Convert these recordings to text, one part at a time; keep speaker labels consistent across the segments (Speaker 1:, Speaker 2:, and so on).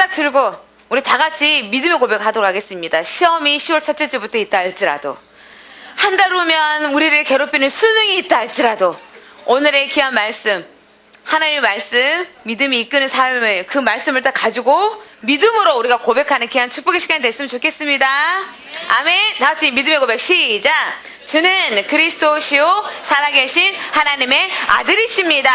Speaker 1: 딱 들고 우리 다 같이 믿음의 고백하도록 하겠습니다. 시험이 10월 첫째 주부터 있다 할지라도, 한 달 후면 우리를 괴롭히는 수능이 있다 할지라도, 오늘의 귀한 말씀, 하나님의 말씀, 믿음이 이끄는 삶을, 그 말씀을 딱 가지고 믿음으로 우리가 고백하는 귀한 축복의 시간이 됐으면 좋겠습니다. 아멘. 다 같이 믿음의 고백 시작. 주는 그리스도시요 살아계신 하나님의 아들이십니다.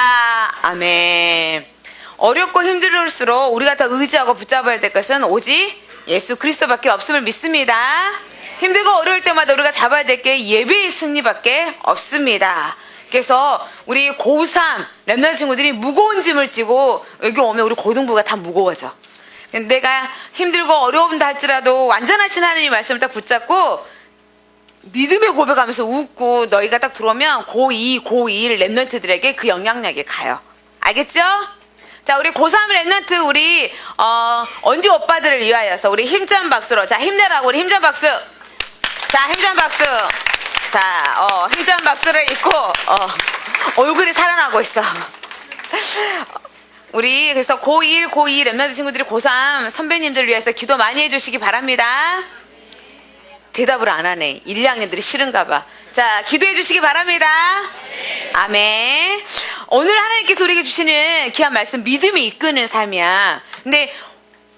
Speaker 1: 아멘. 어렵고 힘들을수록 우리가 더 의지하고 붙잡아야 될 것은 오직 예수 그리스도밖에 없음을 믿습니다. 힘들고 어려울 때마다 우리가 잡아야 될 게 예배의 승리밖에 없습니다. 그래서 우리 고3 랩넌트 친구들이 무거운 짐을 지고 여기 오면 우리 고등부가 다 무거워져. 내가 힘들고 어려움다 할지라도 완전하신 하나님의 말씀을 딱 붙잡고 믿음의 고백하면서 웃고 너희가 딱 들어오면 고2, 고1 랩넌트들에게 그 영향력이 가요. 알겠죠? 자, 우리 고3 랩넌트 우리 언니 오빠들을 위하여서 우리 힘찬 박수로, 자, 힘내라고 우리 힘찬 박수. 자, 힘찬 박수. 자, 힘찬 박수를 입고 얼굴이 살아나고 있어. 우리 그래서 고1, 고2 랩넌트 친구들이 고3 선배님들을 위해서 기도 많이 해주시기 바랍니다. 대답을 안 하네. 1, 2학년들이 싫은가 봐. 자, 기도해 주시기 바랍니다. 아멘. 오늘 하나님께서 우리에게 주시는 귀한 말씀, 믿음이 이끄는 삶이야. 근데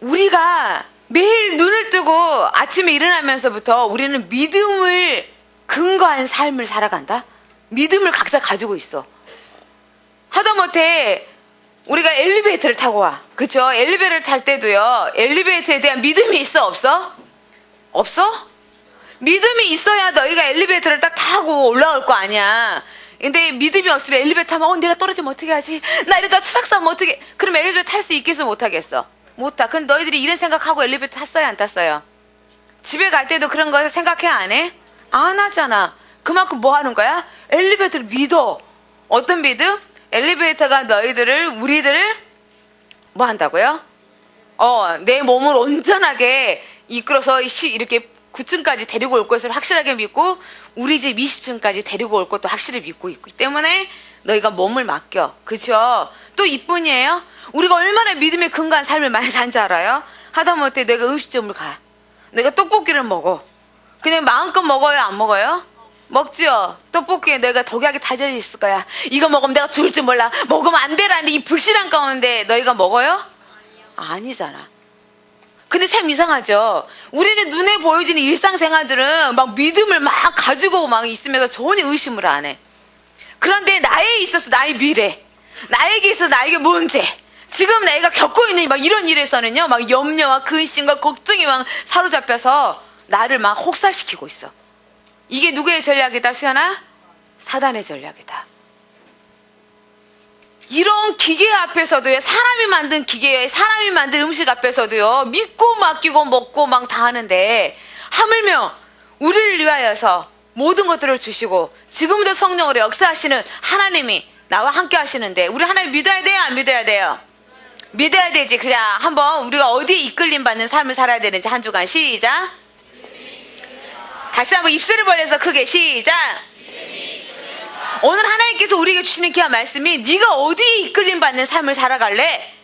Speaker 1: 우리가 매일 눈을 뜨고 아침에 일어나면서부터 우리는 믿음을 근거한 삶을 살아간다? 믿음을 각자 가지고 있어. 하다못해 우리가 엘리베이터를 타고 와. 그쵸? 엘리베이터를 탈 때도요, 엘리베이터에 대한 믿음이 있어? 없어? 없어? 믿음이 있어야 너희가 엘리베이터를 딱 타고 올라올 거 아니야. 근데 믿음이 없으면 엘리베이터 타면 내가 떨어지면 어떻게 하지? 나 이러다 추락사면 어떻게? 그럼 엘리베이터 탈 수 있겠어? 못하겠어? 못 타. 그럼 너희들이 이런 생각하고 엘리베이터 탔어요? 안 탔어요? 집에 갈 때도 그런 거 생각해? 안 해? 안 하잖아. 그만큼 뭐 하는 거야? 엘리베이터를 믿어. 어떤 믿음? 엘리베이터가 우리들을 뭐 한다고요? 내 몸을 온전하게 이끌어서 이렇게 9층까지 데리고 올 것을 확실하게 믿고 우리 집 20층까지 데리고 올 것도 확실히 믿고 있기 때문에 너희가 몸을 맡겨. 그쵸? 또 이뿐이에요? 우리가 얼마나 믿음에 근거한 삶을 많이 산지 알아요? 하다못해 내가 음식점을 가. 내가 떡볶이를 먹어. 그냥 마음껏 먹어요? 안 먹어요? 먹지요? 떡볶이에 내가 독약이 다져 있을 거야. 이거 먹으면 내가 죽을 줄 몰라. 먹으면 안 되라는 이 불신앙 가운데 너희가 먹어요? 아니잖아. 근데 참 이상하죠? 우리는 눈에 보여지는 일상생활들은 막 믿음을 막 가지고 막 있으면서 전혀 의심을 안 해. 그런데 나에 있어서 나의 미래, 나에게 있어서 나에게 문제, 지금 내가 겪고 있는 막 이런 일에서는요, 막 염려와 근심과 걱정이 막 사로잡혀서 나를 막 혹사시키고 있어. 이게 누구의 전략이다, 수연아? 사단의 전략이다. 이런 기계 앞에서도요, 사람이 만든 기계, 사람이 만든 음식 앞에서도요, 믿고 맡기고 먹고 막 다 하는데, 하물며 우리를 위하여서 모든 것들을 주시고 지금도 성령으로 역사하시는 하나님이 나와 함께 하시는데, 우리 하나님 믿어야 돼요? 안 믿어야 돼요? 믿어야 되지. 그냥 한번 우리가 어디에 이끌림 받는 삶을 살아야 되는지 한 주간 시작. 다시 한번 입술을 벌려서 크게 시작. 오늘 하나님께서 우리에게 주시는 귀한 말씀이, 네가 어디에 이끌림 받는 삶을 살아갈래?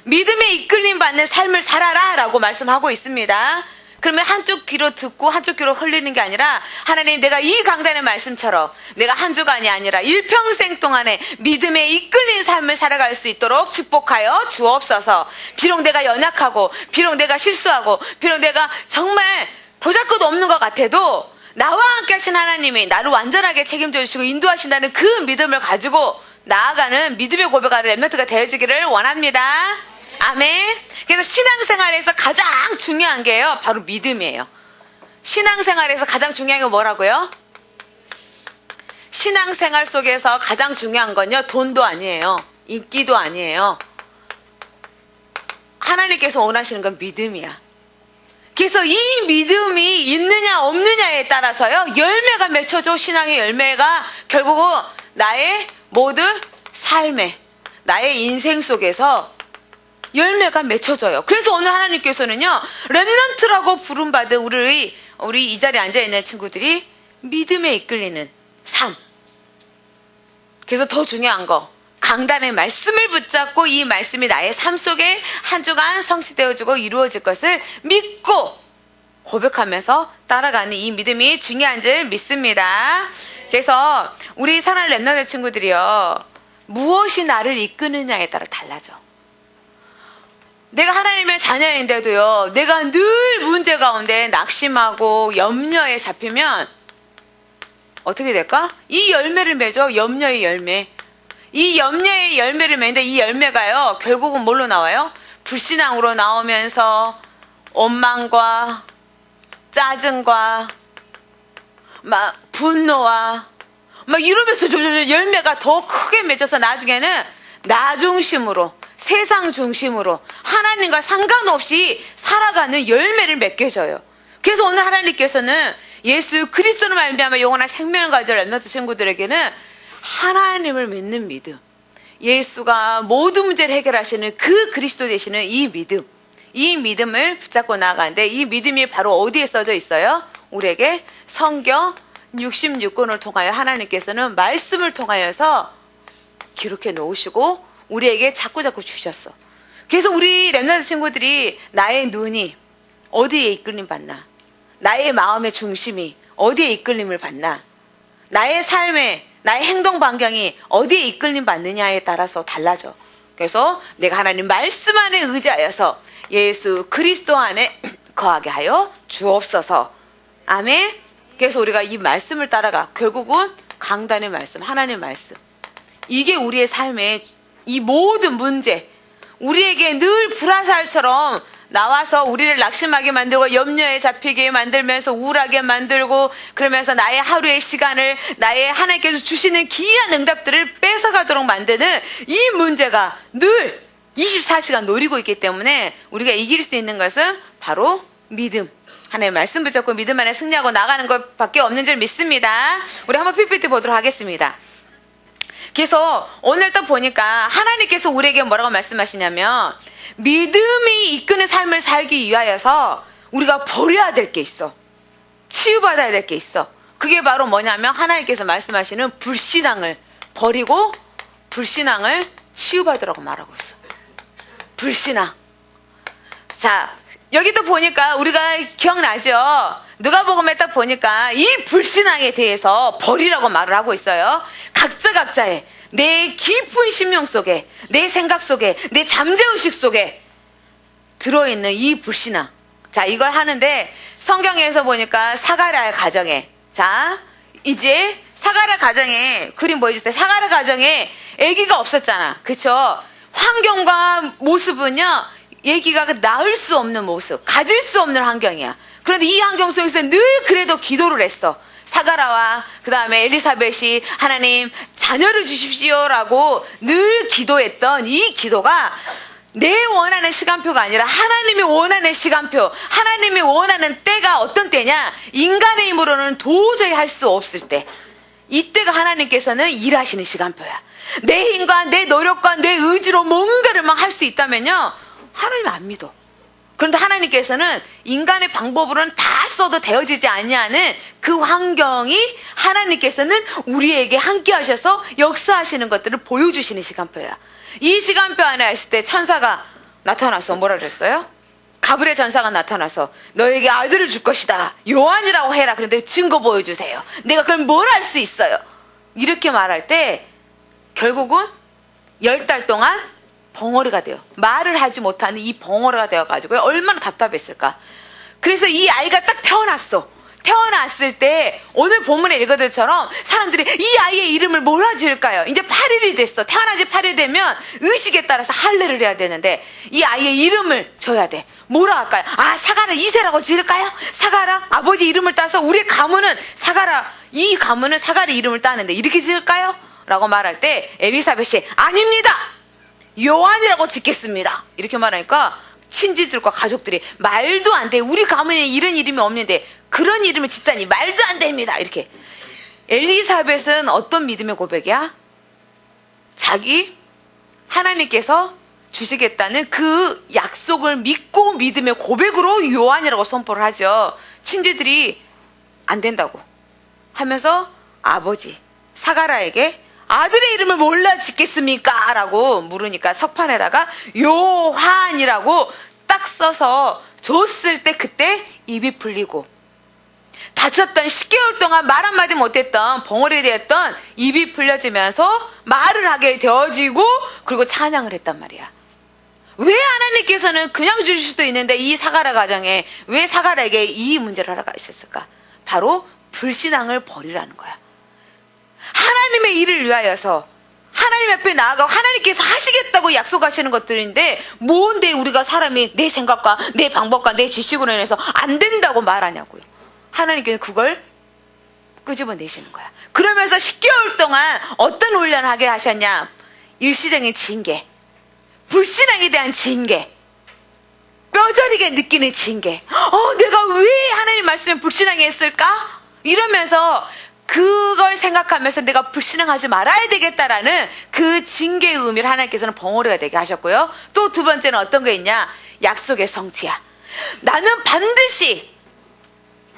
Speaker 1: 믿음에 이끌림 받는 삶을 살아라 라고 말씀하고 있습니다. 그러면 한쪽 귀로 듣고 한쪽 귀로 흘리는 게 아니라, 하나님, 내가 이 강단의 말씀처럼 내가 한 주간이 아니라 일평생 동안에 믿음에 이끌린 삶을 살아갈 수 있도록 축복하여 주옵소서. 비록 내가 연약하고, 비록 내가 실수하고, 비록 내가 정말 보잘것 없는 것 같아도 나와 함께 하신 하나님이 나를 완전하게 책임져 주시고 인도하신다는 그 믿음을 가지고 나아가는 믿음의 고백하는 랩넌트가 되어지기를 원합니다. 아멘. 그래서 신앙생활에서 가장 중요한 게요, 바로 믿음이에요. 신앙생활에서 가장 중요한 게 뭐라고요? 신앙생활 속에서 가장 중요한 건요, 돈도 아니에요, 인기도 아니에요. 하나님께서 원하시는 건 믿음이야. 그래서 이 믿음이 있느냐 없느냐에 따라서요, 열매가 맺혀져. 신앙의 열매가 결국은 나의 모든 삶에, 나의 인생 속에서 열매가 맺혀져요. 그래서 오늘 하나님께서는요, 렘넌트라고 부름받은 우리 이 자리에 앉아있는 친구들이 믿음에 이끌리는 삶. 그래서 더 중요한 거, 강단의 말씀을 붙잡고 이 말씀이 나의 삶 속에 한 주간 성취되어지고 이루어질 것을 믿고 고백하면서 따라가는 이 믿음이 중요한 줄 믿습니다. 그래서 우리 사랑하는 렘넌트 친구들이요, 무엇이 나를 이끄느냐에 따라 달라져. 내가 하나님의 자녀인데도요, 내가 늘 문제 가운데 낙심하고 염려에 잡히면 어떻게 될까? 이 열매를 맺어. 염려의 열매. 이 염려의 열매를 맺는데 이 열매가요, 결국은 뭘로 나와요? 불신앙으로 나오면서 원망과 짜증과 막 분노와 막 이러면서 열매가 더 크게 맺어서 나중에는 나 중심으로, 세상 중심으로 하나님과 상관없이 살아가는 열매를 맺게 져요. 그래서 오늘 하나님께서는 예수 그리스도로 말미암아 영원한 생명을 가질 렘넌트 친구들에게는 하나님을 믿는 믿음, 예수가 모든 문제를 해결하시는 그 그리스도 되시는 이 믿음, 이 믿음을 붙잡고 나아가는데, 이 믿음이 바로 어디에 써져 있어요? 우리에게 성경 66권을 통하여 하나님께서는 말씀을 통하여서 기록해 놓으시고 우리에게 자꾸자꾸 주셨어. 그래서 우리 렘넌트 친구들이 나의 눈이 어디에 이끌림 받나, 나의 마음의 중심이 어디에 이끌림을 받나, 나의 삶에 나의 행동 반경이 어디에 이끌림 받느냐에 따라서 달라져. 그래서 내가 하나님 말씀 안에 의지하여서 예수 그리스도 안에 거하게 하여 주옵소서. 아멘. 그래서 우리가 이 말씀을 따라가 결국은 강단의 말씀, 하나님의 말씀, 이게 우리의 삶의 이 모든 문제, 우리에게 늘 불화살처럼 나와서 우리를 낙심하게 만들고 염려에 잡히게 만들면서 우울하게 만들고, 그러면서 나의 하루의 시간을, 나의 하나님께서 주시는 귀한 응답들을 뺏어가도록 만드는 이 문제가 늘 24시간 노리고 있기 때문에 우리가 이길 수 있는 것은 바로 믿음, 하나님의 말씀 붙잡고 믿음 안에 승리하고 나가는 것밖에 없는 줄 믿습니다. 우리 한번 PPT 보도록 하겠습니다. 그래서 오늘 또 보니까 하나님께서 우리에게 뭐라고 말씀하시냐면, 믿음이 이끄는 삶을 살기 위하여서 우리가 버려야 될 게 있어. 치유받아야 될 게 있어. 그게 바로 뭐냐면 하나님께서 말씀하시는 불신앙을 버리고 불신앙을 치유받으라고 말하고 있어. 불신앙. 자, 여기 또 보니까 우리가 기억나죠? 누가복음에 딱 보니까 이 불신앙에 대해서 버리라고 말을 하고 있어요. 각자의 내 깊은 심령 속에, 내 생각 속에, 내 잠재의식 속에 들어있는 이 불신앙. 자, 이걸 하는데 성경에서 보니까 사가랴 가정에, 자, 이제 사가랴 가정에 그림 보여주세요. 사가랴 가정에 아기가 없었잖아. 그쵸? 환경과 모습은요, 아기가 낳을 수 없는 모습, 가질 수 없는 환경이야. 그런데 이 환경 속에서 늘 그래도 기도를 했어. 사가랴와 그 다음에 엘리사벳이 하나님 자녀를 주십시오라고 늘 기도했던 이 기도가 내 원하는 시간표가 아니라 하나님이 원하는 시간표, 하나님이 원하는 때가 어떤 때냐, 인간의 힘으로는 도저히 할 수 없을 때, 이때가 하나님께서는 일하시는 시간표야. 내 힘과 내 노력과 내 의지로 뭔가를 막 할 수 있다면요, 하나님 안 믿어. 그런데 하나님께서는 인간의 방법으로는 다 써도 되어지지 아니하는 그 환경이 하나님께서는 우리에게 함께 하셔서 역사하시는 것들을 보여주시는 시간표야. 이 시간표 안에 있을 때 천사가 나타나서 뭐라 그랬어요? 가브리엘 천사가 나타나서 너에게 아들을 줄 것이다, 요한이라고 해라. 그런데 증거 보여주세요. 내가 그럼 뭘 할 수 있어요? 이렇게 말할 때 결국은 10달 동안 벙어리가 돼요. 말을 하지 못하는 이 벙어리가 되어가지고 얼마나 답답했을까. 그래서 이 아이가 딱 태어났어. 태어났을 때 오늘 본문에 읽어들처럼 사람들이 이 아이의 이름을 뭐라 지을까요? 이제 8일이 됐어. 태어난 지 8일 되면 의식에 따라서 할례를 해야 되는데 이 아이의 이름을 져야 돼. 뭐라 할까요? 아, 사가랴 2세라고 지을까요? 사가랴 아버지 이름을 따서 우리 가문은 사가랴, 이 가문은 사가랴 이름을 따는데 이렇게 지을까요? 라고 말할 때 엘리사벳이 아닙니다, 요한이라고 짓겠습니다, 이렇게 말하니까 친지들과 가족들이 말도 안 돼, 우리 가문에 이런 이름이 없는데 그런 이름을 짓다니 말도 안 됩니다, 이렇게. 엘리사벳은 어떤 믿음의 고백이야? 자기 하나님께서 주시겠다는 그 약속을 믿고 믿음의 고백으로 요한이라고 선포를 하죠. 친지들이 안 된다고 하면서 아버지 사가랴에게 아들의 이름을 몰라 짓겠습니까? 라고 물으니까 석판에다가 요한이라고 딱 써서 줬을 때 그때 입이 풀리고 다쳤던 10개월 동안 말 한마디 못했던 벙어리 되었던 입이 풀려지면서 말을 하게 되어지고 그리고 찬양을 했단 말이야. 왜 하나님께서는 그냥 주실 수도 있는데 이 사가랴 가정에 왜 사가랴에게 이 문제를 하러 가셨을까? 바로 불신앙을 버리라는 거야. 하나님의 일을 위하여서 하나님 앞에 나아가고 하나님께서 하시겠다고 약속하시는 것들인데 뭔데 우리가 사람이 내 생각과 내 방법과 내 지식으로 인해서 안 된다고 말하냐고요. 하나님께서 그걸 끄집어내시는 거야. 그러면서 10개월 동안 어떤 훈련을 하게 하셨냐? 일시적인 징계, 불신앙에 대한 징계, 뼈저리게 느끼는 징계. 내가 왜 하나님 말씀에 불신앙에 했을까? 이러면서 그걸 생각하면서 내가 불신앙하지 말아야 되겠다라는 그 징계의 의미를 하나님께서는 벙어리가 되게 하셨고요. 또 두 번째는 어떤 게 있냐? 약속의 성취야. 나는 반드시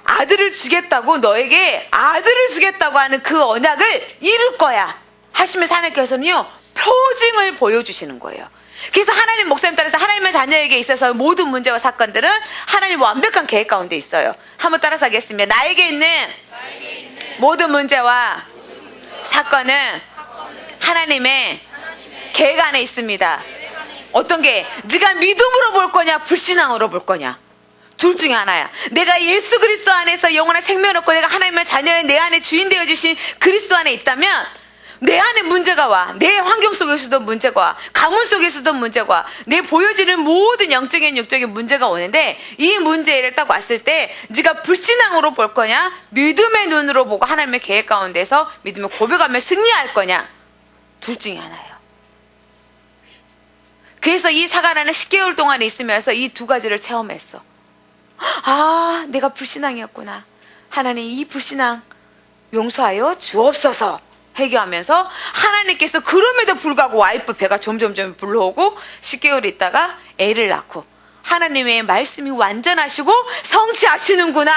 Speaker 1: 아들을 주겠다고 너에게 아들을 주겠다고 하는 그 언약을 이룰 거야 하시면서 하나님께서는요 표징을 보여주시는 거예요. 그래서 하나님 목사님 따라서 하나님의 자녀에게 있어서 모든 문제와 사건들은 하나님 완벽한 계획 가운데 있어요. 한번 따라서 하겠습니다. 나에게 있는 모든 문제와 사건은 하나님의 계획 안에 있습니다. 어떤 게? 네가 믿음으로 볼 거냐 불신앙으로 볼 거냐, 둘 중에 하나야. 내가 예수 그리스도 안에서 영원한 생명을 얻고 내가 하나님의 자녀의 내 안에 주인 되어 주신 그리스도 안에 있다면 내 안에 문제가 와. 내 환경 속에서도 문제가 와. 가문 속에서도 문제가 와. 내 보여지는 모든 영적인 육적인 문제가 오는데 이 문제를 딱 왔을 때 네가 불신앙으로 볼 거냐 믿음의 눈으로 보고 하나님의 계획 가운데서 믿음을 고백하며 승리할 거냐, 둘 중에 하나예요. 그래서 이 사가랴는 10개월 동안 있으면서 이 두 가지를 체험했어. 내가 불신앙이었구나. 하나님 이 불신앙 용서하여 주옵소서 회개하면서 하나님께서 그럼에도 불구하고 와이프 배가 점점 불러오고 10개월 있다가 애를 낳고 하나님의 말씀이 완전하시고 성취하시는구나.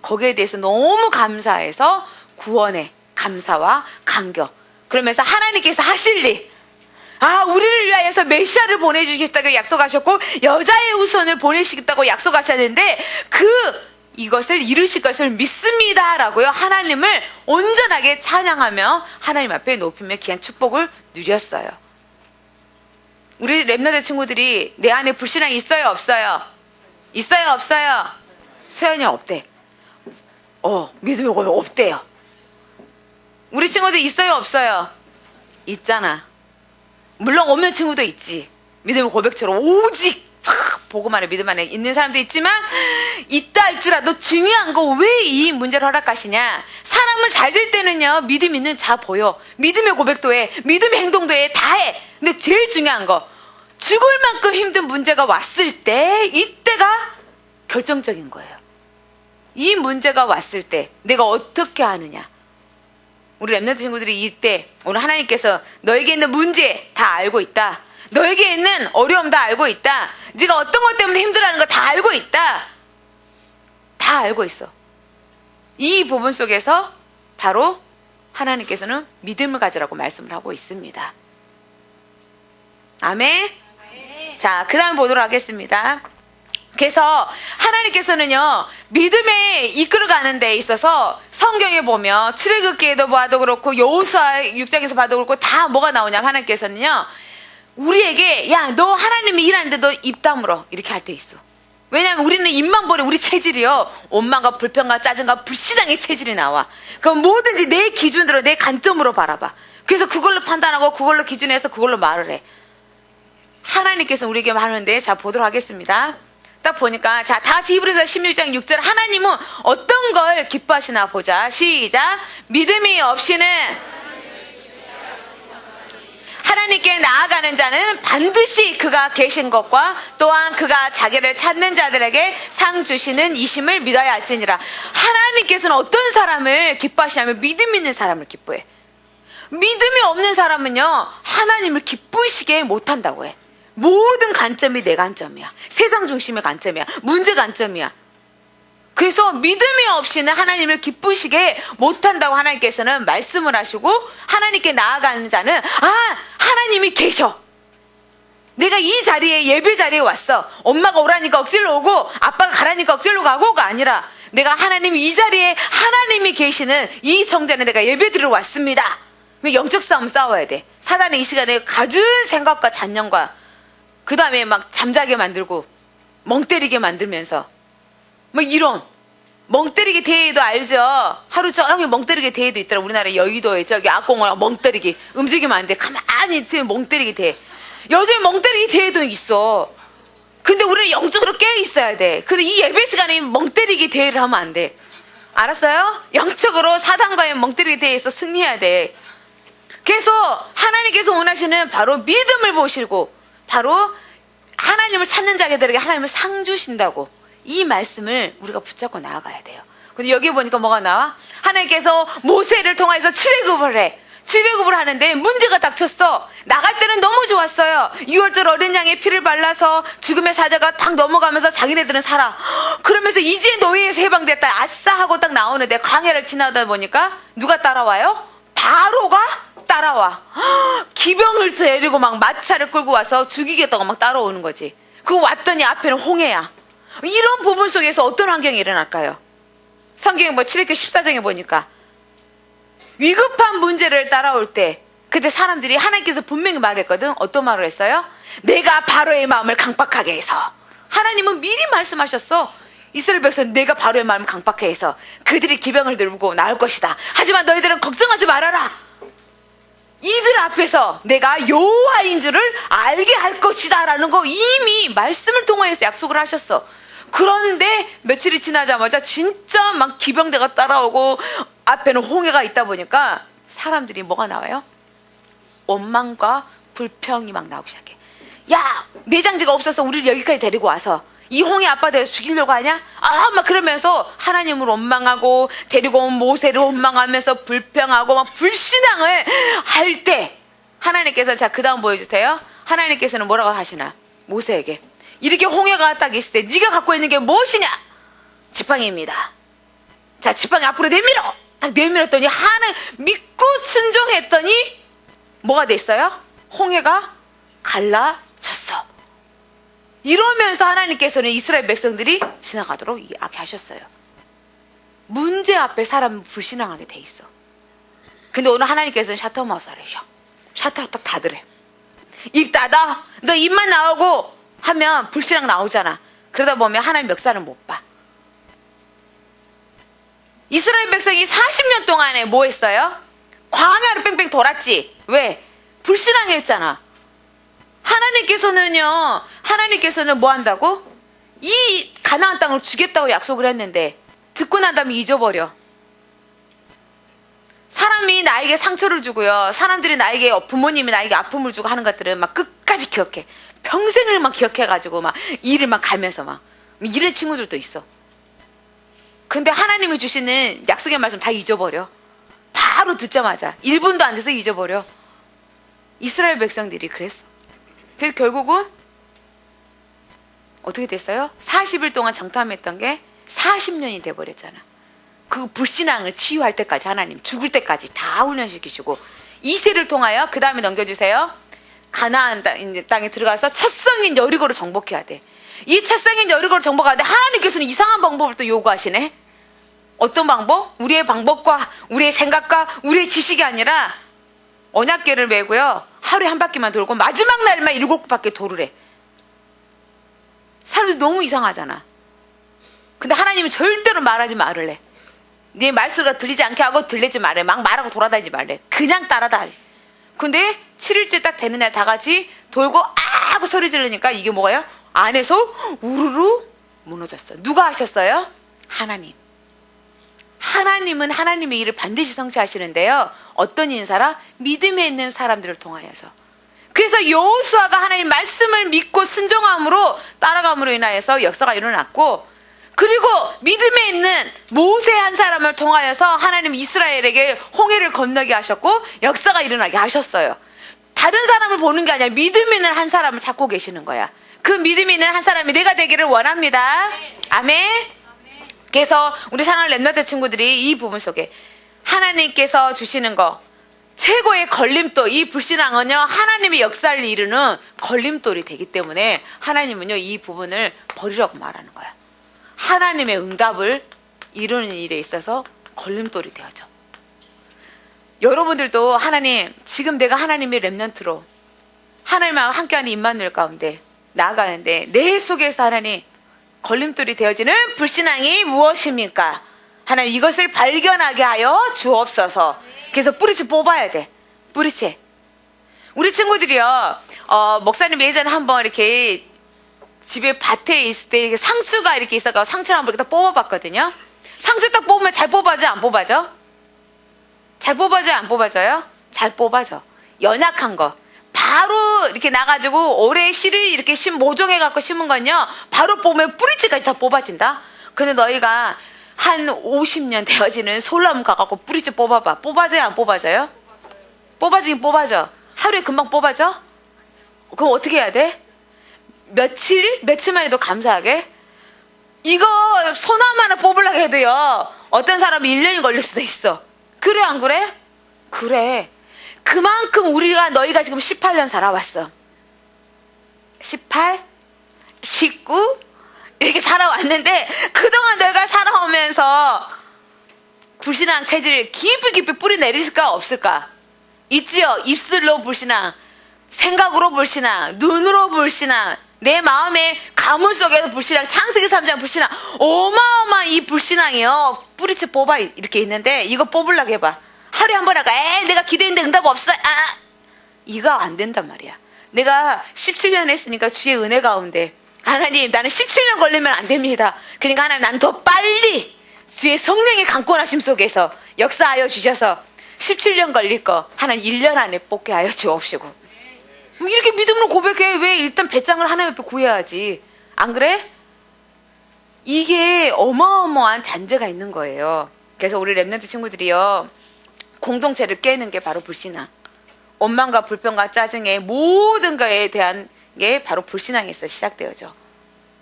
Speaker 1: 거기에 대해서 너무 감사해서 구원의 감사와 감격. 그러면서 하나님께서 하실 일, 우리를 위하여서 메시아를 보내주시겠다고 약속하셨고 여자의 후손을 보내시겠다고 약속하셨는데 이것을 이루실 것을 믿습니다 라고요. 하나님을 온전하게 찬양하며 하나님 앞에 높이며 귀한 축복을 누렸어요. 우리 랩너들 친구들이 내 안에 불신앙이 있어요 없어요? 있어요 없어요? 수연이 없대. 믿음이 없대요. 우리 친구들 있어요 없어요? 있잖아. 물론 없는 친구도 있지. 믿음의 고백처럼 오직 보고만 해 믿음 안에 있는 사람도 있지만 있다 할지라도 중요한 거 왜 이 문제를 허락하시냐? 사람은 잘 될 때는요 믿음 있는 잘 보여. 믿음의 고백도 해. 믿음의 행동도 해. 다 해. 근데 제일 중요한 거 죽을 만큼 힘든 문제가 왔을 때 이때가 결정적인 거예요. 이 문제가 왔을 때 내가 어떻게 하느냐. 우리 랩런트 친구들이 이때 오늘 하나님께서 너에게 있는 문제 다 알고 있다. 너에게 있는 어려움 다 알고 있다. 네가 어떤 것 때문에 힘들어하는 거 다 알고 있다. 다 알고 있어. 이 부분 속에서 바로 하나님께서는 믿음을 가지라고 말씀을 하고 있습니다. 아멘. 자, 그 다음 보도록 하겠습니다. 그래서 하나님께서는요 믿음에 이끌어가는 데 있어서 성경에 보면 출애굽기에도 봐도 그렇고 여호수아 6장에서 봐도 그렇고 다 뭐가 나오냐면 하나님께서는요 우리에게 너 하나님이 일하는데 너 입 다물어 이렇게 할 때 있어. 왜냐하면 우리는 입만 버려. 우리 체질이요 원망과 불평과 짜증과 불신앙의 체질이 나와. 그럼 뭐든지 내 기준으로 내 관점으로 바라봐. 그래서 그걸로 판단하고 그걸로 기준해서 그걸로 말을 해. 하나님께서 우리에게 말하는데 자 보도록 하겠습니다. 딱 보니까 다 같이 히브리서 16장 6절 하나님은 어떤 걸 기뻐하시나 보자. 시작. 믿음이 없이는 하나님께 나아가는 자는 반드시 그가 계신 것과 또한 그가 자기를 찾는 자들에게 상 주시는 이심을 믿어야 할지니라. 하나님께서는 어떤 사람을 기뻐하시냐면 믿음 있는 사람을 기뻐해. 믿음이 없는 사람은요 하나님을 기쁘시게 못한다고 해. 모든 관점이 내 관점이야. 세상 중심의 관점이야. 문제 관점이야. 그래서 믿음이 없이는 하나님을 기쁘시게 못한다고 하나님께서는 말씀을 하시고, 하나님께 나아가는 자는 하나님이 계셔. 내가 이 자리에, 예배 자리에 왔어. 엄마가 오라니까 억지로 오고 아빠가 가라니까 억지로 가고가 아니라, 내가 하나님 이 자리에 하나님이 계시는 이 성전에 내가 예배드리러 왔습니다. 영적 싸움 싸워야 돼. 사단의 이 시간에 가진 생각과 잔념과, 그 다음에 막 잠자게 만들고 멍 때리게 만들면서 뭐 이런 멍 때리기 대회도 알죠? 하루 종일 멍 때리기 대회도 있더라. 우리나라 여의도에 저기 악공을 멍 때리기, 움직이면 안 돼. 가만히 있으면 멍 때리기 대회. 요즘에 멍 때리기 대회도 있어. 근데 우리는 영적으로 깨어 있어야 돼. 근데 이 예배 시간에 멍 때리기 대회를 하면 안 돼. 알았어요? 영적으로 사단과의 멍 때리기 대회에서 승리해야 돼. 그래서 하나님께서 원하시는 바로 믿음을 보시고, 바로 하나님을 찾는 자들에게 하나님을 상 주신다고, 이 말씀을 우리가 붙잡고 나아가야 돼요. 근데 여기 보니까 뭐가 나와? 하나님께서 모세를 통해서 출애굽을 해. 출애굽을 하는데 문제가 닥쳤어. 나갈 때는 너무 좋았어요. 6월절 어린 양의 피를 발라서 죽음의 사자가 딱 넘어가면서 자기네들은 살아. 그러면서 이제 노예에서 해방됐다, 아싸 하고 딱 나오는데, 광야를 지나다 보니까 누가 따라와요? 바로가 따라와. 기병을 데리고 막 마차를 끌고 와서 죽이겠다고 막 따라오는 거지. 그거 왔더니 앞에는 홍해야. 이런 부분 속에서 어떤 환경이 일어날까요? 성경에 뭐 출애굽기 14장에 보니까 위급한 문제를 따라올 때, 그때 사람들이 하나님께서 분명히 말했거든. 어떤 말을 했어요? 내가 바로의 마음을 강박하게 해서. 하나님은 미리 말씀하셨어. 이스라엘 백성, 내가 바로의 마음을 강박하게 해서 그들이 기병을 들고 나올 것이다. 하지만 너희들은 걱정하지 말아라. 이들 앞에서 내가 여호와인 줄을 알게 할 것이다 라는 거 이미 말씀을 통하여서 약속을 하셨어. 그런데 며칠이 지나자마자 진짜 막 기병대가 따라오고 앞에는 홍해가 있다 보니까 사람들이 뭐가 나와요? 원망과 불평이 막 나오기 시작해. 야, 매장지가 없어서 우리를 여기까지 데리고 와서 이 홍해 앞바다에서 죽이려고 하냐? 막 그러면서 하나님을 원망하고, 데리고 온 모세를 원망하면서 불평하고 막 불신앙을 할 때, 하나님께서, 자, 그 다음 보여주세요. 하나님께서는 뭐라고 하시나? 모세에게 이렇게 홍해가 딱 있을 때 네가 갖고 있는 게 무엇이냐? 지팡이입니다. 자, 지팡이 앞으로 내밀어. 딱 내밀었더니 하나님 믿고 순종했더니 뭐가 됐어요? 홍해가 갈라졌어. 이러면서 하나님께서는 이스라엘 백성들이 지나가도록 이렇게 하셨어요. 문제 앞에 사람은 불신앙하게 돼 있어. 근데 오늘 하나님께서는 샤터마우스하래요. 샤터 딱 닫으래. 입 닫아. 너 입만 나오고 하면 불신앙 나오잖아. 그러다 보면 하나님 역사를 못 봐. 이스라엘 백성이 40년 동안에 뭐 했어요? 광야를 뺑뺑 돌았지. 왜? 불신앙했잖아. 하나님께서는 뭐 한다고? 이 가나안 땅을 주겠다고 약속을 했는데 듣고 난 다음에 잊어버려. 사람이 나에게 상처를 주고요, 사람들이 나에게, 부모님이 나에게 아픔을 주고 하는 것들은 막 끝까지 기억해. 평생을 막 기억해가지고 막 일을 막 가면서 막 이런 친구들도 있어. 근데 하나님이 주시는 약속의 말씀 다 잊어버려. 바로 듣자마자 1분도 안 돼서 잊어버려. 이스라엘 백성들이 그랬어. 그래서 결국은 어떻게 됐어요? 40일 동안 정탐했던 게 40년이 돼버렸잖아. 그 불신앙을 치유할 때까지 하나님 죽을 때까지 다 훈련시키시고, 이세를 통하여 그 다음에 넘겨주세요. 가나안 땅에 들어가서 첫 성인 여리고를 정복해야 돼. 이 첫 성인 여리고를 정복하는데 하나님께서는 이상한 방법을 또 요구하시네. 어떤 방법? 우리의 방법과 우리의 생각과 우리의 지식이 아니라 언약궤를 메고요, 하루에 한 바퀴만 돌고 마지막 날만 7바퀴 도르래. 사람들이 너무 이상하잖아. 근데 하나님은 절대로 말하지 말으래. 네 말소리가 들리지 않게 하고 들리지 말래. 막 말하고 돌아다니지 말래. 그냥 따라다. 근데 7일째 딱 되는 날 다 같이 돌고 하고 소리 지르니까 이게 뭐가요? 안에서 우르르 무너졌어. 누가 하셨어요? 하나님. 하나님은 하나님의 일을 반드시 성취하시는데요, 어떤 인사라? 믿음에 있는 사람들을 통하여서. 그래서 여호수아가 하나님 말씀을 믿고 순종함으로, 따라감으로 인하여서 역사가 일어났고, 그리고 믿음에 있는 모세 한 사람을 통하여서 하나님 이스라엘에게 홍해를 건너게 하셨고 역사가 일어나게 하셨어요. 다른 사람을 보는 게 아니라 믿음에 있는 한 사람을 찾고 계시는 거야. 그 믿음이 있는 한 사람이 내가 되기를 원합니다. 아멘. 그래서 우리 사랑하는 렘넌트 친구들이 이 부분 속에 하나님께서 주시는 거 최고의 걸림돌, 이 불신앙은요 하나님의 역사를 이루는 걸림돌이 되기 때문에 하나님은요 이 부분을 버리라고 말하는 거야. 하나님의 응답을 이루는 일에 있어서 걸림돌이 되어져. 여러분들도 하나님, 지금 내가 하나님의 렘넌트로 하나님하고 함께하는 임마누엘 가운데 나아가는데 내 속에서 하나님 걸림돌이 되어지는 불신앙이 무엇입니까? 하나님 이것을 발견하게 하여 주옵소서. 그래서 뿌리채 뽑아야 돼. 뿌리채. 우리 친구들이요, 목사님 예전에 한번 이렇게 집에 밭에 있을 때 상추가 이렇게 있어서 상추를 한번 이렇게 딱 뽑아봤거든요. 상추 딱 뽑으면 잘 뽑아져, 안 뽑아져? 잘 뽑아져요, 안 뽑아져요? 잘 뽑아져. 연약한 거. 바로 이렇게 나가지고 올해 씨를 이렇게 모종해갖고 심은 건요, 바로 뽑으면 뿌리채까지 다 뽑아진다? 근데 너희가 한 50년 되어지는 솔나무 가갖고 뿌리채 뽑아봐. 뽑아져요, 안 뽑아져요? 뽑아지긴 뽑아져. 하루에 금방 뽑아져? 그럼 어떻게 해야 돼? 며칠만 해도 감사하게? 이거 소나무 하나 뽑으려고 해도요, 어떤 사람은 1년이 걸릴 수도 있어. 그래, 안 그래? 그래. 그만큼 너희가 지금 18년 살아왔어. 18? 19? 이렇게 살아왔는데, 그동안 너희가 살아오면서 불신앙 체질을 깊이 뿌리 내릴까, 없을까? 있지요? 입술로 불신앙, 생각으로 불신앙, 눈으로 불신앙, 내 마음의 가문 속에서 불신앙, 창세기 3장 불신앙, 어마어마한 이 불신앙이요, 뿌리채 뽑아 이렇게 있는데, 이거 뽑으려고 해봐. 하루에 한 번 하고, 내가 기대했는데 응답 없어. 이거 안 된단 말이야. 내가 17년 했으니까 주의 은혜 가운데, 하나님 나는 17년 걸리면 안 됩니다. 그러니까 하나님 나는 더 빨리 주의 성령의 강권하심 속에서 역사하여 주셔서 17년 걸릴 거 하나님 1년 안에 뽑게 하여 주옵시고. 이렇게 믿음으로 고백해. 왜? 일단 배짱을 하나님 앞에 구해야지. 안 그래? 이게 어마어마한 잔재가 있는 거예요. 그래서 우리 렘넌트 친구들이요, 공동체를 깨는 게 바로 불신앙. 원망과 불평과 짜증의 모든 거에 대한 게 바로 불신앙에서 시작되어져.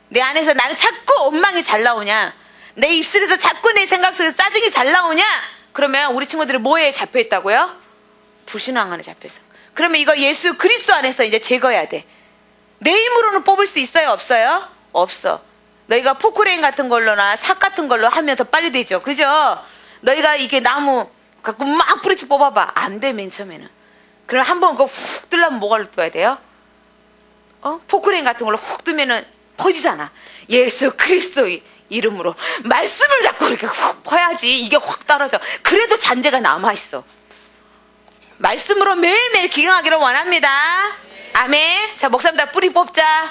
Speaker 1: 내 안에서 나는 자꾸 원망이 잘 나오냐, 내 입술에서 자꾸 내 생각 속에서 짜증이 잘 나오냐, 그러면 우리 친구들은 뭐에 잡혀있다고요? 불신앙 안에 잡혀있어. 그러면 이거 예수 그리스도 안에서 이제 제거해야 돼. 내 힘으로는 뽑을 수 있어요, 없어요? 없어. 너희가 포크레인 같은 걸로나 삭 같은 걸로 하면 더 빨리 되죠, 그죠? 너희가 이게 나무 갖고 막 뿌리채 뽑아봐. 안 돼, 맨 처음에는. 그럼 한번 그거 훅 뜨려면 뭐가 둬야 돼요? 포크레인 같은 걸로 훅 뜨면은 퍼지잖아. 예수 그리스도 이름으로 말씀을 잡고 이렇게 훅 퍼야지 이게 확 떨어져. 그래도 잔재가 남아있어. 말씀으로 매일매일 기경하기를 원합니다. 아멘. 자, 목사님들 뿌리 뽑자.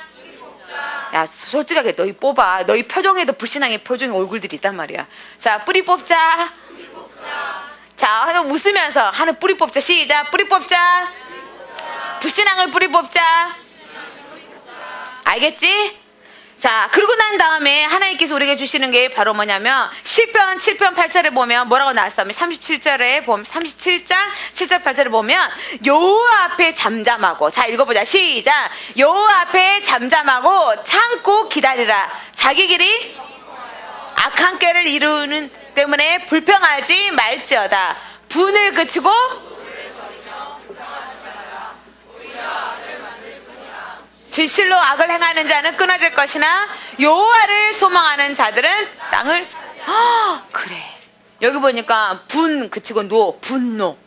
Speaker 1: 야, 솔직하게 너희 뽑아. 너희 표정에도 불신앙의 표정의 얼굴들이 있단 말이야. 자, 뿌리 뽑자. 자, 하나 웃으면서 하나 뿌리 뽑자. 시작. 뿌리 뽑자. 불신앙을 뿌리 뽑자. 알겠지? 자, 그러고 난 다음에 하나님께서 우리에게 주시는 게 바로 뭐냐면, 시편 7편 8절에 보면 뭐라고 나왔어요? 37절에 보면, 37장 7절 8절에 보면 여호와 앞에 잠잠하고, 자, 읽어보자. 시작. 여호와 앞에 잠잠하고 참고 기다리라. 자기 길이 악한 꾀를 이루는 때문에 불평하지 말지어다. 분을 그치고 진실로 악을 행하는 자는 끊어질 것이나 여호와를 소망하는 자들은 땅을. 그래. 여기 보니까 분 그치고 분노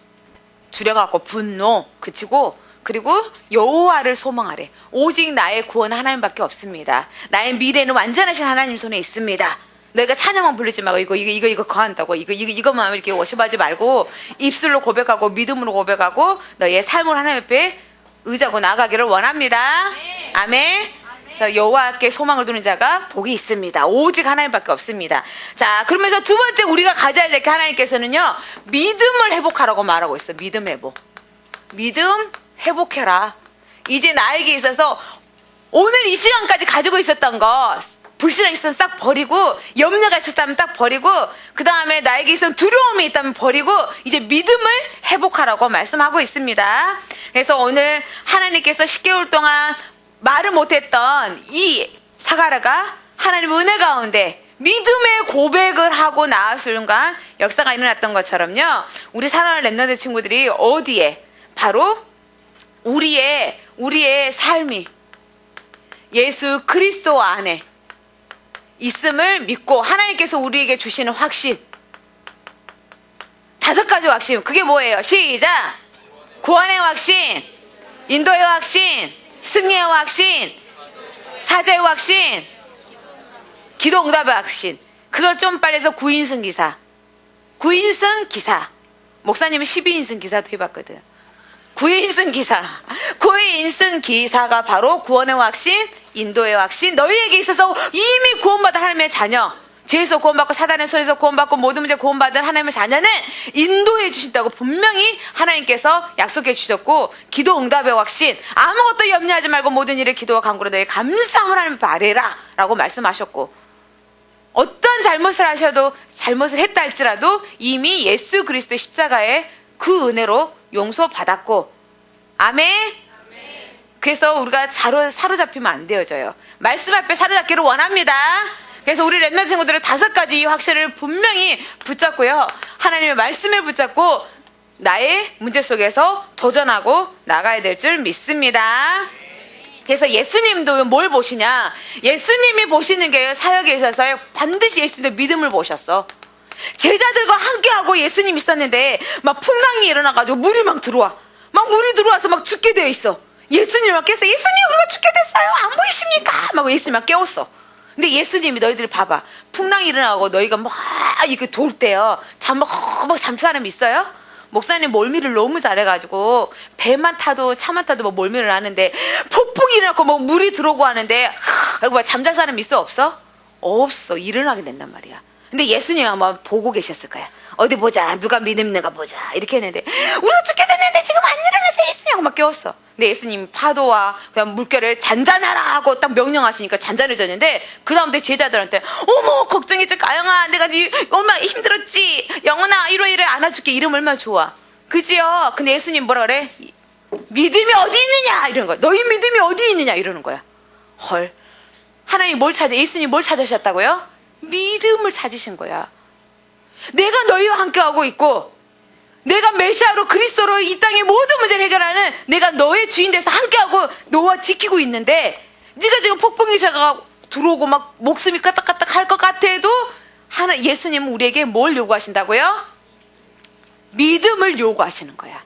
Speaker 1: 줄여갖고 분노 그치고, 그리고 여호와를 소망하래. 오직 나의 구원 하나님밖에 없습니다. 나의 미래는 완전하신 하나님 손에 있습니다. 너희가 찬양만 부르지 말고 이거 거한다고 이것만 이렇게 워십하지 말고 입술로 고백하고 믿음으로 고백하고 너희의 삶을 하나님 앞에 의지하고 나가기를 원합니다. 아멘. 그래서 여호와께 소망을 두는 자가 복이 있습니다. 오직 하나님밖에 없습니다. 자, 그러면서 두 번째 우리가 가져야 될 게, 하나님께서는요 믿음을 회복하라고 말하고 있어. 믿음 회복. 믿음 회복해라. 이제 나에게 있어서 오늘 이 시간까지 가지고 있었던 거, 불신앙이 있으면 싹 버리고, 염려가 있었다면 딱 버리고, 그 다음에 나에게 있어서 두려움이 있다면 버리고, 이제 믿음을 회복하라고 말씀하고 있습니다. 그래서 오늘 하나님께서 10개월 동안 말을 못했던 이 사가랴가 하나님의 은혜 가운데 믿음의 고백을 하고 나왔을 순간 역사가 일어났던 것처럼요. 우리 사랑하는 렘넌트 친구들이 어디에? 바로 우리의 삶이 예수 그리스도 안에 있음을 믿고 하나님께서 우리에게 주시는 확신. 5가지 확신. 그게 뭐예요? 시작! 구원의 확신, 인도의 확신, 승리의 확신, 사제의 확신, 기도 응답의 확신. 그걸 좀 빨리 해서 9인승 기사. 9인승 기사. 목사님은 12인승 기사도 해봤거든. 9인승 기사. 9인승 기사가 바로 구원의 확신, 인도의 확신. 너희에게 있어서 이미 구원받은 하나님의 자녀. 죄에서 구원받고 사단의 손에서 구원받고 모든 문제 구원받은 하나님의 자녀는 인도해 주신다고 분명히 하나님께서 약속해 주셨고, 기도 응답의 확신. 아무것도 염려하지 말고 모든 일에 기도와 간구로 너희 감사함을 하나님께 아뢰라 라고 말씀하셨고, 어떤 잘못을 하셔도 잘못을 했다 할지라도 이미 예수 그리스도의 십자가에 그 은혜로 용서받았고, 아멘. 그래서 우리가 사로잡히면 안 되어져요. 말씀 앞에 사로잡기를 원합니다. 그래서 우리 렘넌트 친구들은 5가지 이 확신을 분명히 붙잡고요. 하나님의 말씀을 붙잡고 나의 문제 속에서 도전하고 나가야 될 줄 믿습니다. 그래서 예수님도 뭘 보시냐? 예수님이 보시는 게 사역에 있어서 반드시 예수님의 믿음을 보셨어. 제자들과 함께하고 예수님 있었는데 막 풍랑이 일어나가지고 물이 막 들어와. 막 물이 들어와서 막 죽게 되어 있어. 예수님을 막 깨서, 예수님 우리가 죽게 됐어요. 안 보이십니까? 막 예수님 막 깨웠어. 근데 예수님이 너희들 봐봐. 풍랑이 일어나고 너희가 막 이렇게 돌 때요. 막 잠 사람 있어요? 목사님 몰미를 너무 잘해가지고 배만 타도 차만 타도 뭐 몰미를 하는데 폭풍이 일어나고 뭐 물이 들어오고 하는데 그리고 막 잠잘 사람 있어 없어? 없어. 일어나게 된단 말이야. 근데 예수님 아마 보고 계셨을 거야. 어디 보자. 누가 믿음 있는가 보자. 이렇게 했는데 우리가 죽게 됐는데 지금 안 일어나세요 예수님 하고 막 깨웠어. 근데 예수님 파도와 그냥 물결을 잔잔하라 하고 딱 명령하시니까 잔잔해졌는데, 그 다음부터 제자들한테 어머 걱정했지 가영아, 내가 얼마나 힘들었지, 영원아 이래 안아줄게. 이름 얼마나 좋아, 그지요? 근데 예수님 뭐라 그래? 믿음이 어디 있느냐 이러는 거야. 너희 믿음이 어디 있느냐 이러는 거야. 헐, 하나님 예수님 뭘 찾으셨다고요? 믿음을 찾으신 거야. 내가 너희와 함께하고 있고, 내가 메시아로 그리스도로 이 땅의 모든 문제를 해결하는 내가 너의 주인 돼서 함께하고 너와 지키고 있는데, 네가 지금 폭풍이 들어오고 막 목숨이 까딱까딱 할 것 같아도 예수님은 우리에게 뭘 요구하신다고요? 믿음을 요구하시는 거야.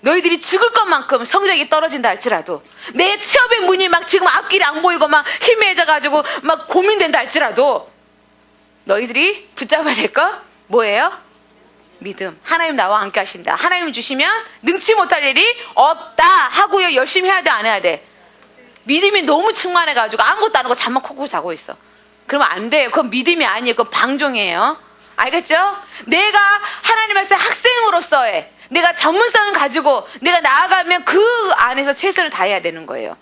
Speaker 1: 너희들이 죽을 것만큼 성적이 떨어진다 할지라도, 내 취업의 문이 막 지금 앞길이 안 보이고 막 희미해져가지고 막 고민된다 할지라도 너희들이 붙잡아야 될 거 뭐예요? 믿음. 하나님 나와 함께 하신다. 하나님 주시면 능치 못할 일이 없다 하고요. 열심히 해야 돼 안 해야 돼? 믿음이 너무 충만해가지고 아무것도 안 하고 잠만 콕콕 자고 있어. 그러면 안 돼요. 그건 믿음이 아니에요. 그건 방종이에요. 알겠죠? 내가 하나님의 학생으로서의 내가 전문성을 가지고 내가 나아가면 그 안에서 최선을 다해야 되는 거예요.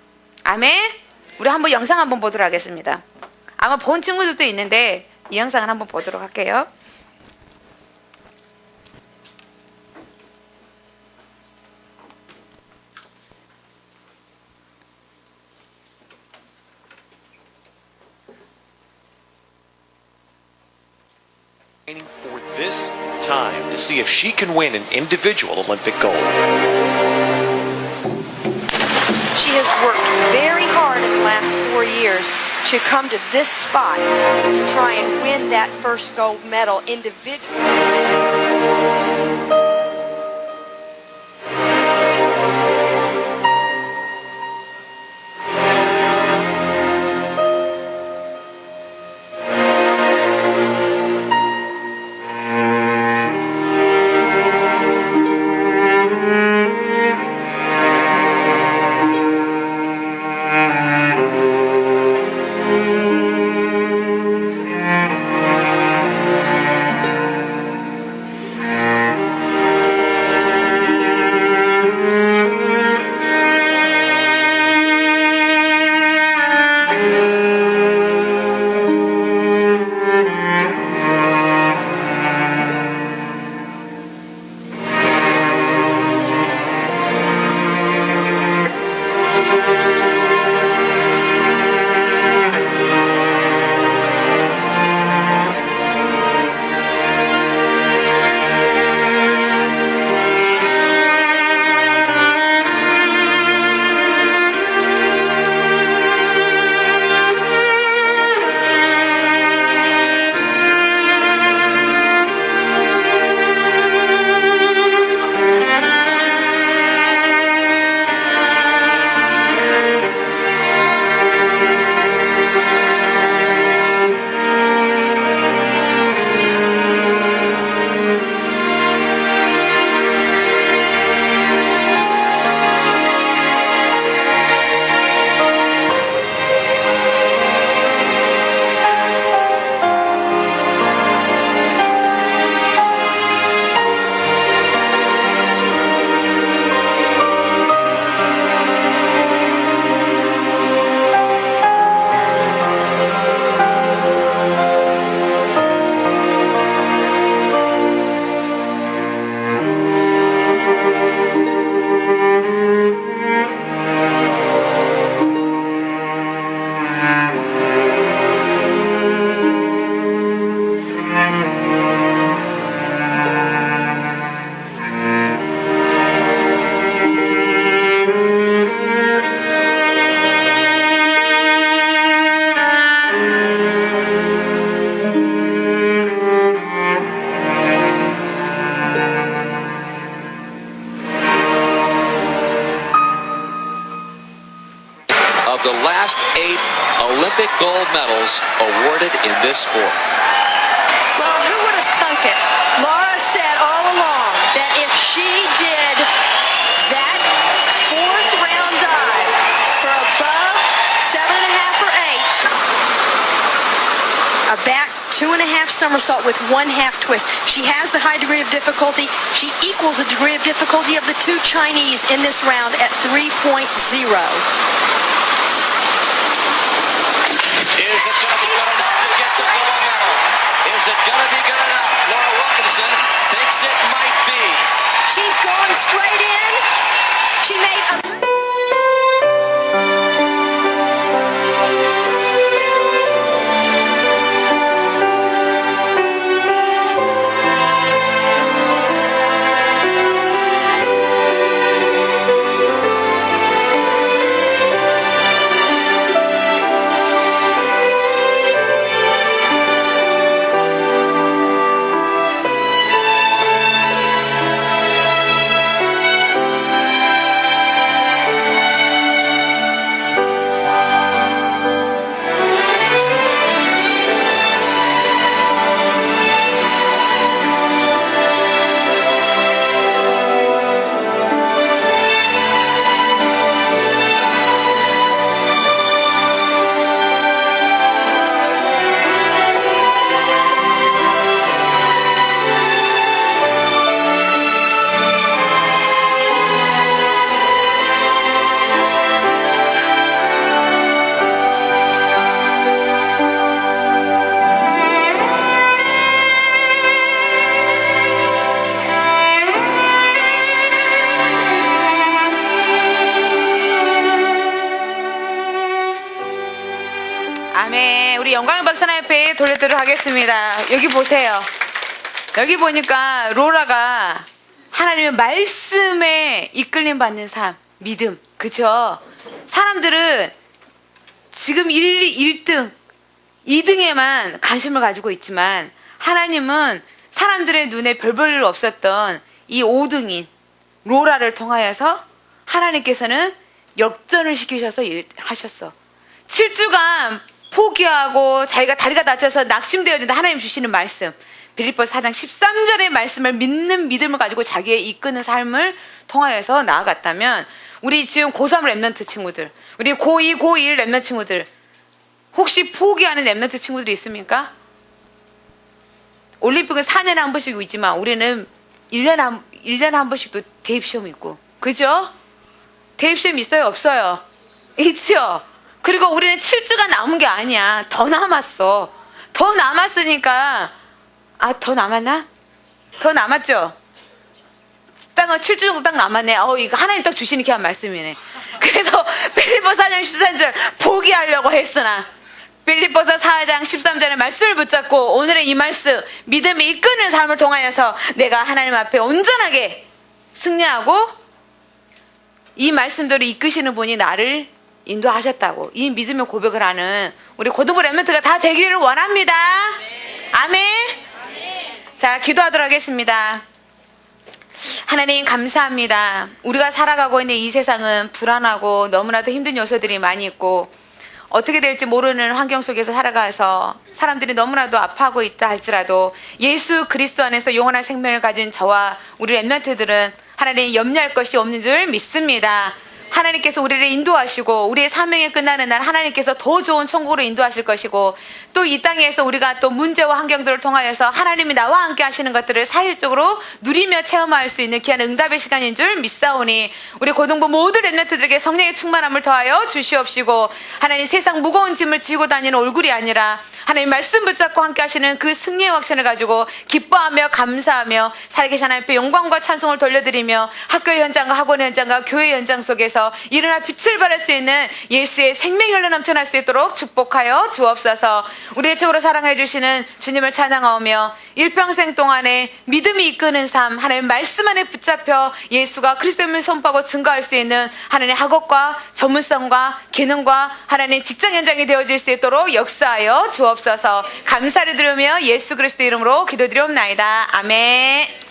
Speaker 1: 아멘. 우리 한번 영상 한번 보도록 하겠습니다. 아마 본 친구들도 있는데 이 영상을 한번 보도록 할게요.
Speaker 2: For this time to see if she can win an individual Olympic gold.
Speaker 3: She has worked very hard in the last 4 years to come to this spot to try and win that first gold medal individually.
Speaker 4: gold medals awarded in this sport.
Speaker 3: Well, who would have thunk it? Laura said all along that if she did that fourth round dive for above 7.5 or 8, a back 2.5 somersault with 1/2 twist, she has the high degree of difficulty. She equals the degree of difficulty of the two Chinese in this round at 3.0.
Speaker 4: Is it going to be good enough to get the gold medal? Is it going to be good enough? Laura Wilkinson thinks it might be.
Speaker 3: She's going straight in. She made a...
Speaker 1: 아멘. 우리 영광의 박수 하나 옆에 돌려드리도록 하겠습니다. 여기 보세요. 여기 보니까 로라가 하나님의 말씀에 이끌림 받는 삶, 믿음. 그죠? 사람들은 지금 1등, 2등에만 관심을 가지고 있지만 하나님은 사람들의 눈에 별 볼 일 없었던 이 5등인 로라를 통하여서 하나님께서는 역전을 시키셔서 하셨어. 7주간 포기하고 자기가 다리가 다쳐서 낙심되어진다 하나님 주시는 말씀, 빌립보서 4장 13절의 말씀을 믿는 믿음을 가지고 자기의 이끄는 삶을 통하여서 나아갔다면, 우리 지금 고3 랩런트 친구들, 우리 고2, 고1 랩런트 친구들, 혹시 포기하는 랩런트 친구들이 있습니까? 올림픽은 4년에 한 번씩 있지만 우리는 1년에 한 번씩도 대입시험이 있고, 그죠? 대입시험 있어요? 없어요? 있죠? 그리고 우리는 7주가 남은 게 아니야. 더 남았어. 더 남았으니까, 더 남았나? 더 남았죠? 딱 7주 정도 딱 남았네. 이거 하나님 딱 주시는 귀한 말씀이네. 그래서 빌립보서 4장 13절 포기하려고 했으나, 빌립보서 4장 13절의 말씀을 붙잡고 오늘의 이 말씀, 믿음이 이끄는 삶을 통하여서 내가 하나님 앞에 온전하게 승리하고 이 말씀대로 이끄시는 분이 나를 인도하셨다고, 이 믿음의 고백을 하는 우리 고등부 랩런트가 다 되기를 원합니다. 아멘. 자, 기도하도록 하겠습니다. 하나님 감사합니다. 우리가 살아가고 있는 이 세상은 불안하고 너무나도 힘든 요소들이 많이 있고, 어떻게 될지 모르는 환경 속에서 살아가서 사람들이 너무나도 아파하고 있다 할지라도 예수 그리스도 안에서 영원한 생명을 가진 저와 우리 랩런트들은 하나님 염려할 것이 없는 줄 믿습니다. 하나님께서 우리를 인도하시고 우리의 사명이 끝나는 날 하나님께서 더 좋은 천국으로 인도하실 것이고, 또 이 땅에서 우리가 또 문제와 환경들을 통하여서 하나님이 나와 함께 하시는 것들을 사실적으로 누리며 체험할 수 있는 귀한 응답의 시간인 줄 믿사오니, 우리 고등부 모든 랩런트들에게 성령의 충만함을 더하여 주시옵시고, 하나님 세상 무거운 짐을 지고 다니는 얼굴이 아니라 하나님 말씀 붙잡고 함께 하시는 그 승리의 확신을 가지고 기뻐하며 감사하며 살아계신 하나님 앞에 영광과 찬송을 돌려드리며 학교의 현장과 학원의 현장과 교회의 현장 속에서 일어나 빛을 발할 수 있는 예수의 생명이 흘러넘쳐날 수 있도록 축복하여 주옵소서. 우리를 최고로 사랑해 주시는 주님을 찬양하오며 일평생 동안에 믿음이 이끄는 삶, 하나님 말씀 안에 붙잡혀 예수가 그리스도임을 선포하고 증거할 수 있는 하나님의 학업과 전문성과 기능과 하나님 직장 현장이 되어질 수 있도록 역사하여 주옵소서. 감사를 드리며 예수 그리스도 이름으로 기도드리옵나이다. 아멘.